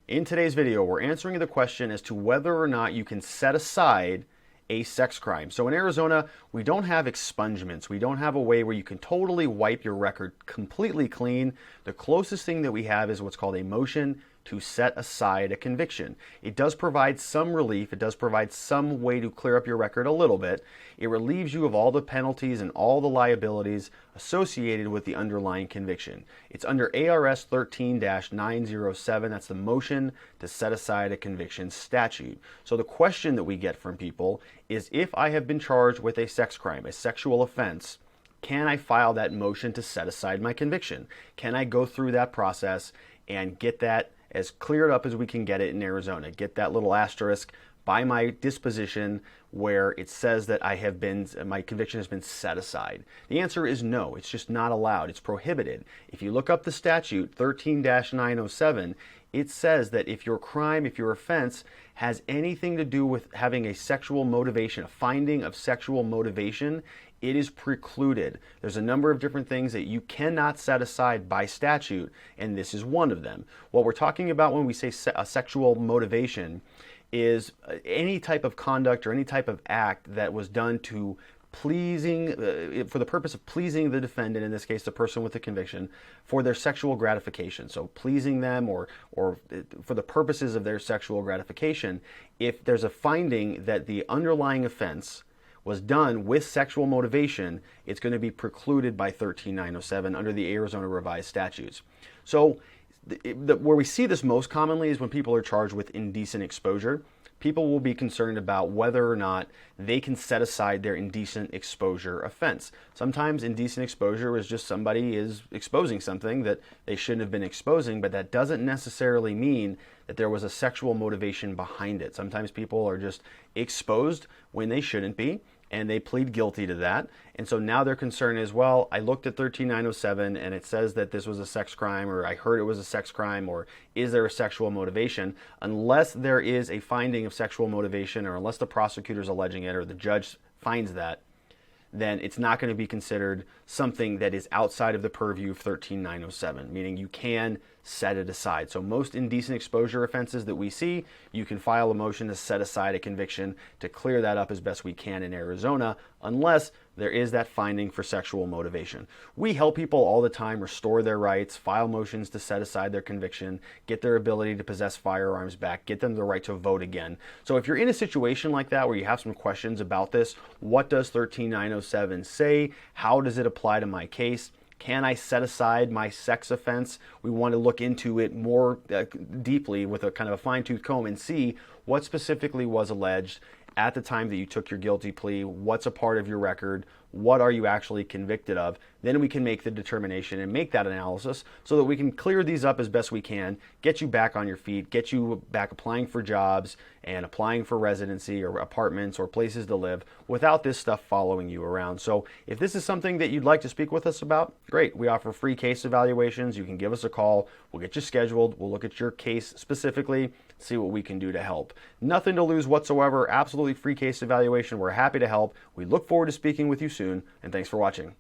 In today's video, we're answering the question as to whether or not you can set aside a sex crime. So in Arizona, we don't have expungements. We don't have a way where you can totally wipe your record completely clean. The closest thing that we have is what's called a motion to set aside a conviction. It does provide some relief. It does provide some way to clear up your record a little bit. It relieves you of all the penalties and all the liabilities associated with the underlying conviction. It's under ARS 13-907. That's the motion to set aside a conviction statute. So the question that we get from people is, if I have been charged with a sex crime, a sexual offense, can I file that motion to set aside my conviction? Can I go through that process and get that as cleared up as we can get it in Arizona? Get that little asterisk by my disposition where it says that my conviction has been set aside. The answer is no. It's just not allowed. It's prohibited. If you look up the statute 13-907, it says that if your crime, if your offense has anything to do with having a sexual motivation, a finding of sexual motivation, it is precluded. There's a number of different things that you cannot set aside by statute, and this is one of them. What we're talking about when we say a sexual motivation is any type of conduct or any type of act that was done to for the purpose of pleasing the defendant, in this case the person with the conviction, for their sexual gratification. So pleasing them or for the purposes of their sexual gratification. If there's a finding that the underlying offense was done with sexual motivation, it's going to be precluded by 13-907 under the Arizona revised statutes. So where we see this most commonly is when people are charged with indecent exposure. People will be concerned about whether or not they can set aside their indecent exposure offense. Sometimes indecent exposure is just somebody is exposing something that they shouldn't have been exposing, but that doesn't necessarily mean that there was a sexual motivation behind it. Sometimes people are just exposed when they shouldn't be, and they plead guilty to that. And so now their concern is, well, I looked at 13-907 and it says that this was a sex crime, or I heard it was a sex crime, or is there a sexual motivation? Unless there is a finding of sexual motivation, or unless the prosecutor's alleging it or the judge finds that, then it's not going to be considered something that is outside of the purview of 13-907, meaning you can set it aside. So most indecent exposure offenses that we see, you can file a motion to set aside a conviction to clear that up as best we can in Arizona, unless there is that finding for sexual motivation. We help people all the time restore their rights, file motions to set aside their conviction, get their ability to possess firearms back, get them the right to vote again. So if you're in a situation like that where you have some questions about this, what does 13-907 say? How does it apply to my case? Can I set aside my sex offense? We want to look into it more deeply with a kind of a fine-tooth comb and see what specifically was alleged at the time that you took your guilty plea, what's a part of your record, what are you actually convicted of. Then we can make the determination and make that analysis so that we can clear these up as best we can, get you back on your feet, get you back applying for jobs and applying for residency or apartments or places to live without this stuff following you around. So if this is something that you'd like to speak with us about, great. We offer free case evaluations. You can give us a call. We'll get you scheduled. We'll look at your case specifically, see what we can do to help. Nothing to lose whatsoever. Absolutely free case evaluation. We're happy to help. We look forward to speaking with you soon, and thanks for watching.